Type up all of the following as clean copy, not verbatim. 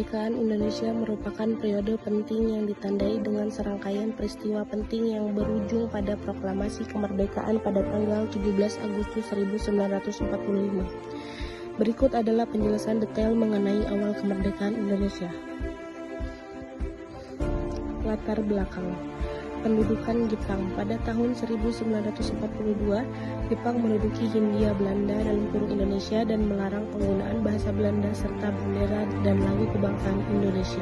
kemerdekaan Indonesia merupakan periode penting yang ditandai dengan serangkaian peristiwa penting yang berujung pada proklamasi kemerdekaan pada tanggal 17 Agustus 1945. Berikut adalah penjelasan detail mengenai awal kemerdekaan Indonesia. Latar belakang pendudukan Jepang pada tahun 1942, Jepang menduduki Hindia Belanda Indonesia dan melarang penggunaan bahasa Belanda serta bendera dan lagu kebangsaan Indonesia.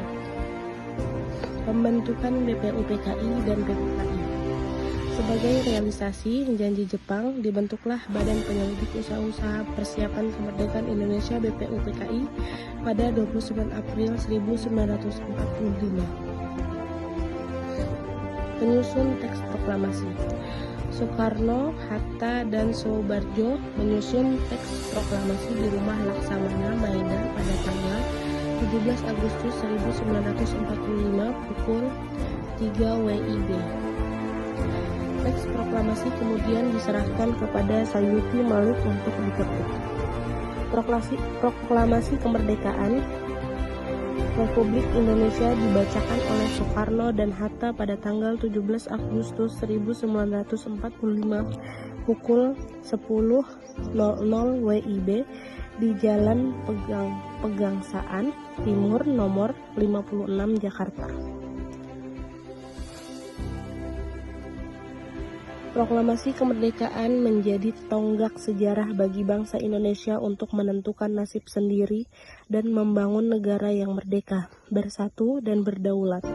Pembentukan BPUPKI dan PPKI. Sebagai realisasi janji Jepang, dibentuklah Badan Penyelidik Usaha-usaha Persiapan Kemerdekaan Indonesia BPUPKI pada 29 April 1945. Penyusun teks proklamasi. Soekarno, Hatta, dan Soebardjo menyusun teks proklamasi di Rumah Laksamana Maeda pada tanggal 17 Agustus 1945 pukul 3 WIB. Teks proklamasi kemudian diserahkan kepada Sayuti Malik untuk diketuk. Proklamasi kemerdekaan Republik Indonesia dibacakan oleh Soekarno dan Hatta pada tanggal 17 Agustus 1945 pukul 10.00 WIB di Jalan Pegangsaan Timur nomor 56 Jakarta. Proklamasi kemerdekaan menjadi tonggak sejarah bagi bangsa Indonesia untuk menentukan nasib sendiri dan membangun negara yang merdeka, bersatu, dan berdaulat.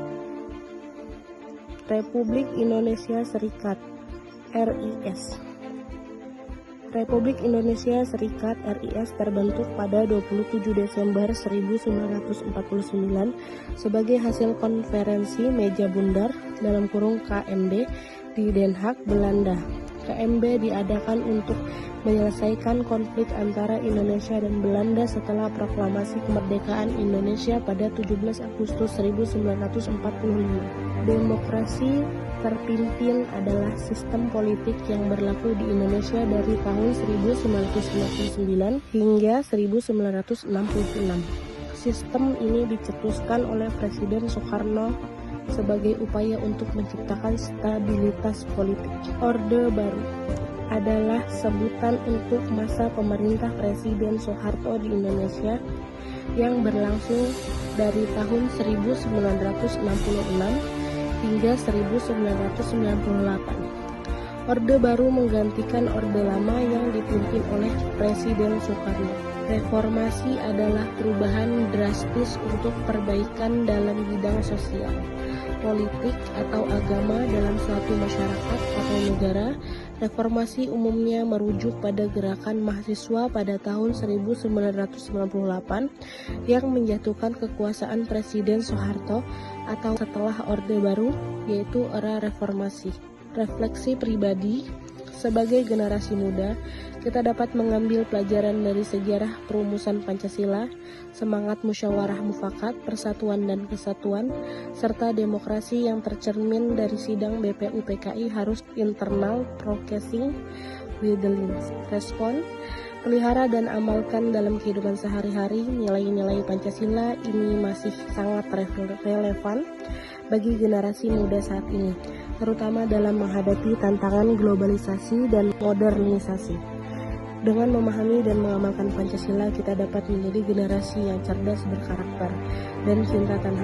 Republik Indonesia Serikat (RIS). Republik Indonesia Serikat (RIS) terbentuk pada 27 Desember 1949 sebagai hasil konferensi meja bundar (KMB) di Den Haag, Belanda. KMB diadakan untuk menyelesaikan konflik antara Indonesia dan Belanda setelah proklamasi kemerdekaan Indonesia pada 17 Agustus 1945. Demokrasi terpimpin adalah sistem politik yang berlaku di Indonesia dari tahun 1959 hingga 1966. Sistem ini dicetuskan oleh Presiden Soekarno sebagai upaya untuk menciptakan stabilitas politik. Orde Baru adalah sebutan untuk masa pemerintah Presiden Soeharto di Indonesia yang berlangsung dari tahun 1966 hingga 1998. Orde Baru menggantikan Orde Lama yang dipimpin oleh Presiden Soekarno. Reformasi adalah perubahan drastis untuk perbaikan dalam bidang sosial, politik, atau agama dalam suatu masyarakat atau negara. Reformasi umumnya merujuk pada gerakan mahasiswa pada tahun 1998 yang menjatuhkan kekuasaan Presiden Soeharto atau setelah Orde Baru, yaitu era reformasi. Refleksi pribadi. Sebagai generasi muda, kita dapat mengambil pelajaran dari sejarah perumusan Pancasila, semangat musyawarah mufakat, persatuan dan kesatuan, serta demokrasi yang tercermin dari sidang BPUPKI harus internal progressing with the links. Respon, pelihara dan amalkan dalam kehidupan sehari-hari. Nilai-nilai Pancasila ini masih sangat relevan bagi generasi muda saat ini, terutama dalam menghadapi tantangan globalisasi dan modernisasi. Dengan memahami dan mengamalkan Pancasila, kita dapat menjadi generasi yang cerdas, berkarakter, dan cinta tanah